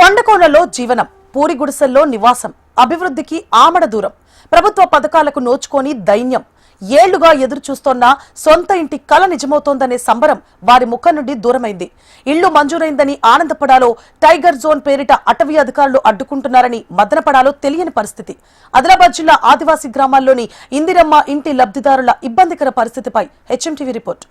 కొండకోణలో జీవనం, పూరి గుడిసెల్లో నివాసం, అభివృద్ధికి ఆమడ దూరం, ప్రభుత్వ పథకాలకు నోచుకొని దైన్యం, ఏళ్లుగా ఎదురు చూస్తోన్న సొంత ఇంటి కల నిజమవుతోందనే సంబరం వారి ముఖం నుండి దూరమైంది. ఇళ్లు మంజూరైందని ఆనందపడాలో టైగర్ జోన్ పేరిట అటవీ అధికారులు అడ్డుకుంటున్నారని మదనపడాలో తెలియని పరిస్థితి. ఆదిలాబాద్ జిల్లా ఆదివాసీ గ్రామాల్లోని ఇందిరమ్మ ఇంటి లబ్ధిదారుల ఇబ్బందికర పరిస్థితిపై హెచ్ఎంటీవీ రిపోర్ట్.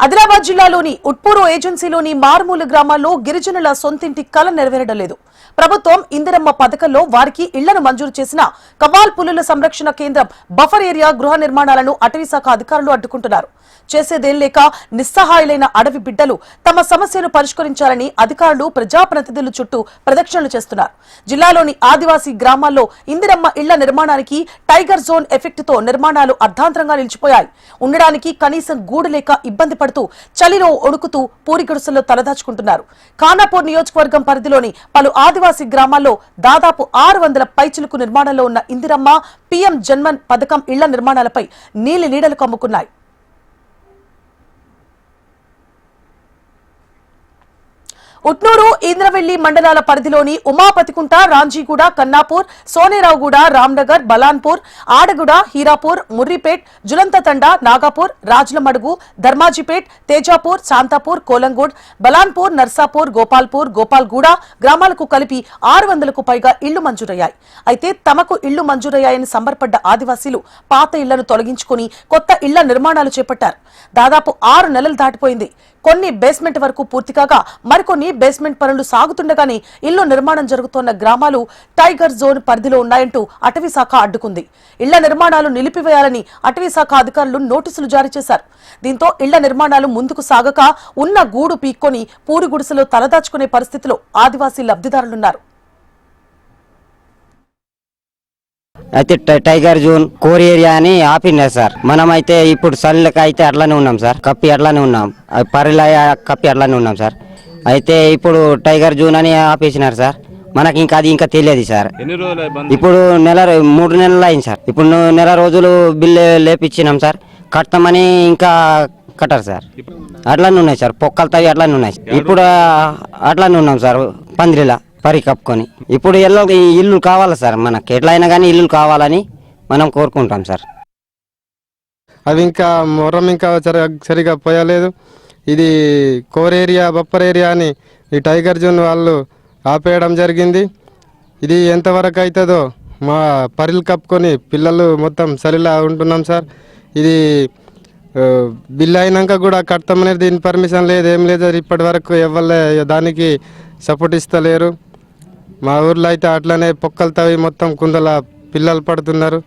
ఆదిలాబాద్ జిల్లాలోని ఉట్పూరు ఏజెన్సీలోని మారుమూల గ్రామాల్లో గిరిజనుల సొంతింటి కల నెరవేరడం లేదు. ప్రభుత్వం ఇందిరమ్మ పథకంలో వారికి ఇళ్లను మంజూరు చేసిన కవాల్ పులుల సంరక్షణ కేంద్రం బఫర్ ఏరియా గృహ నిర్మాణాలను అటవీ శాఖ అధికారులు అడ్డుకుంటున్నారు. చేసేదేం లేక నిస్సహాయులైన అడవి బిడ్డలు తమ సమస్యను పరిష్కరించాలని అధికారులు ప్రజాప్రతినిధుల చుట్టూ ప్రదక్షిణలు చేస్తున్నారు. జిల్లాలోని ఆదివాసీ గ్రామాల్లో ఇందిరమ్మ ఇళ్ల నిర్మాణానికి టైగర్ జోన్ ఎఫెక్ట్ తో నిర్మాణాలు అర్ధాంతరంగా నిలిచిపోయాయి. ఉండడానికి కనీసం గూడు లేక ఇబ్బంది పడుతూ చలిలో ఒడుకుతూ పూరి గుడిసెల్లో తలదాచుకుంటున్నారు. ఖానాపూర్ నియోజకవర్గం పరిధిలోని పలు ఆదివాసీ గ్రామాల్లో దాదాపు 600 పైచిలుకు నిర్మాణంలో ఉన్న ఇందిరమ్మ, పీఎం జన్మన్ పథకం ఇళ్ల నిర్మాణాలపై నీలి నీడలు కమ్ముకున్నాయి. ఉట్నూరు, ఇంద్రవెల్లి మండలాల పరిధిలోని ఉమాపతికుంట, రాంజీగూడ, కన్నాపూర్, సోనేరావుగూడ, రామ్నగర్, బలాన్పూర్, ఆడగూడ, హీరాపూర్, ముర్రిపేట్, జులంతతండ, నాగాపూర్, రాజ్లమడుగు, ధర్మాజీపేట్, తేజాపూర్, శాంతాపూర్, కోలంగూడ్, బలాన్పూర్, నర్సాపూర్, గోపాల్పూర్, గోపాల్గూడ గ్రామాలకు కలిపి 600కు పైగా ఇళ్లు మంజూరయ్యాయి. అయితే తమకు ఇళ్లు మంజూరయ్యాయని సంబరపడ్డ ఆదివాసీలు పాత ఇళ్లను తొలగించుకుని కొత్త ఇళ్ల నిర్మాణాలు చేపట్టారు. దాదాపు 6 నెలలు దాటిపోయింది. కొన్ని బేస్మెంట్ వరకు పూర్తి కాగా మరికొన్ని బేస్మెంట్ పనులు సాగుతుండగానే ఇళ్ల నిర్మాణం జరుగుతున్న గ్రామాలు టైగర్ జోన్ పరిధిలో ఉన్నాయంటూ అటవీ శాఖ అడ్డుకుంది. ఇళ్ల నిర్మాణాలు నిలిపివేయాలని అటవీ శాఖ అధికారులు నోటీసులు జారీ చేశారు. దీంతో ఇళ్ల నిర్మాణాలు ముందుకు సాగక ఉన్న గూడు పీక్కొని పూరి గుడిసెలో తలదాచుకునే పరిస్థితిలో ఆదివాసీ లబ్ధిదారులున్నారు. అయితే టైగర్ జోన్ కోర్ ఏరియా అని ఆపినారు సార్. మనమైతే ఇప్పుడు సల్లికి అయితే అట్లానే ఉన్నాం సార్, కప్పి అట్లానే ఉన్నాం, పరిలయ కప్పి అట్లానే ఉన్నాం సార్. అయితే ఇప్పుడు టైగర్ జోన్ అని ఆపేసినారు సార్. మనకి ఇంకా తెలియదు సార్. ఇప్పుడు 3 నెలలు అయింది సార్. ఇప్పుడు నెల రోజులు బిల్లు లేపించినాం సార్. కడతామని ఇంకా కట్టారు సార్. అట్లానే ఉన్నాయి సార్, పొక్కలు తవి అట్లానే ఉన్నాయి. ఇప్పుడు అట్లానే ఉన్నాం సార్, పందిరిలా పరి కప్పుకొని. ఇప్పుడు ఇల్లు కావాలి సార్, మనకి ఎట్లయినా కానీ ఇల్లు కావాలని మనం కోరుకుంటాం సార్. అవి ఇంకా మొరం ఇంకా సరిగా పోయలేదు. ఇది కోర్ ఏరియా, బప్పర్ ఏరియా అని ఈ టైగర్ జోన్ వాళ్ళు ఆపేయడం జరిగింది. ఇది ఎంతవరకు అవుతుందో మా పరిలు కప్పుకొని పిల్లలు మొత్తం సరిలా ఉంటున్నాం సార్. ఇది బిల్లు అయినాక కూడా కడతామనేది దీని పర్మిషన్ లేదు, ఏం లేదు. ఇప్పటి వరకు ఎవరు దానికి సపోర్ట్ ఇస్తలేరు. మా ఊర్లో అయితే అట్లనే పొక్కలు తవ్వి మొత్తం కుందల పిల్లలు పడుతున్నారు.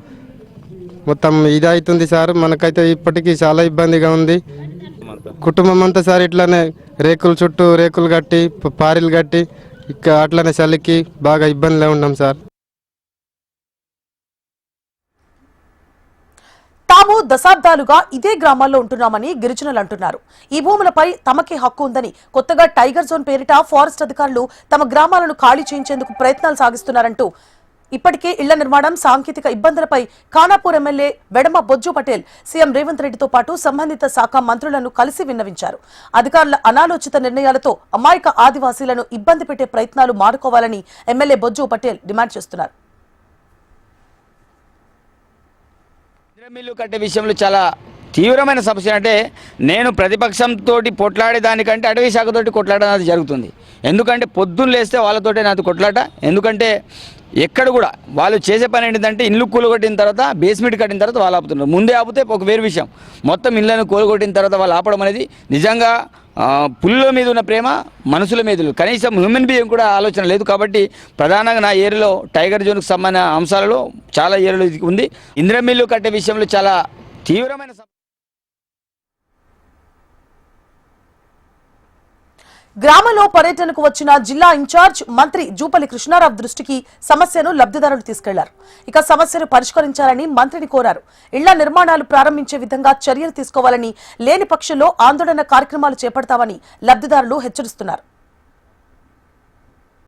మొత్తం ఇది అవుతుంది సార్. మనకైతే ఇప్పటికీ చాలా ఇబ్బందిగా ఉంది. కుటుంబం అంతా సార్ ఇట్లనే రేకుల చుట్టూ రేకులు కట్టి పారీలు కట్టి ఇక అట్లనే చలికి బాగా ఇబ్బందిలో ఉన్నాం సార్. తాము దశాబ్దాలుగా ఇదే గ్రామాల్లో ఉంటున్నామని గిరిజనులు అంటున్నారు. ఈ భూములపై తమకే హక్కు ఉందని కొత్తగా టైగర్ జోన్ పేరిట ఫారెస్ట్ అధికారులు తమ గ్రామాలను ఖాళీ చేయించేందుకు ప్రయత్నాలు సాగిస్తున్నారంటూ ఇప్పటికే ఇళ్ల నిర్మాణం, సాంకేతిక ఇబ్బందులపై ఖానాపూర్ ఎమ్మెల్యే వెడమ బొజ్జు పటేల్ సీఎం రేవంత్ రెడ్డితో పాటు సంబంధిత శాఖ మంత్రులను కలిసి విన్నవించారు. అధికారుల అనాలోచిత నిర్ణయాలతో అమాయక ఆదివాసీలను ఇబ్బంది పెట్టే ప్రయత్నాలు మానుకోవాలని ఎమ్మెల్యే బొజ్జు పటేల్ డిమాండ్ చేస్తున్నారు. మిల్లు కట్టే విషయంలో చాలా తీవ్రమైన సమస్య. అంటే నేను ప్రతిపక్షంతో కొట్లాడేదానికంటే అటవీ శాఖతోటి కొట్లాడడం జరుగుతుంది. ఎందుకంటే పొద్దున్న లేస్తే వాళ్ళతోటే నాది కొట్లాట. ఎందుకంటే ఎక్కడ కూడా వాళ్ళు చేసే పని ఏంటంటే ఇల్లు కూలగొట్టిన తర్వాత బేస్మెంట్ కట్టిన తర్వాత వాళ్ళు ఆపుతున్నారు. ముందే ఆపితే ఒక వేరు విషయం, మొత్తం ఇళ్ళను కూలగొట్టిన తర్వాత వాళ్ళు ఆపడం అనేది నిజంగా పులుల మీద ఉన్న ప్రేమ మనుషుల మీద కనీసం హ్యూమన్ బీయింగ్ కూడా ఆలోచన లేదు. కాబట్టి ప్రధానంగా నా ఏరియాలో టైగర్ జోన్కు సంబంధించిన అంశాలలో చాలా ఏరియాలో ఉంది. ఇందిరమ్మ కట్టే విషయంలో చాలా తీవ్రమైన గ్రామంలో పర్యటనకు వచ్చిన జిల్లా ఇన్ఛార్జ్ మంత్రి జూపల్లి కృష్ణారావు దృష్టికి సమస్యను లబ్ధిదారులు తీసుకెళ్లారు. ఇక సమస్యను పరిష్కరించాలని మంత్రిని కోరారు. ఇళ్ల నిర్మాణాలు ప్రారంభించే విధంగా చర్యలు తీసుకోవాలని, లేని పక్షంలో ఆందోళన కార్యక్రమాలు చేపడతామని లబ్ధిదారులు హెచ్చరిస్తున్నారు.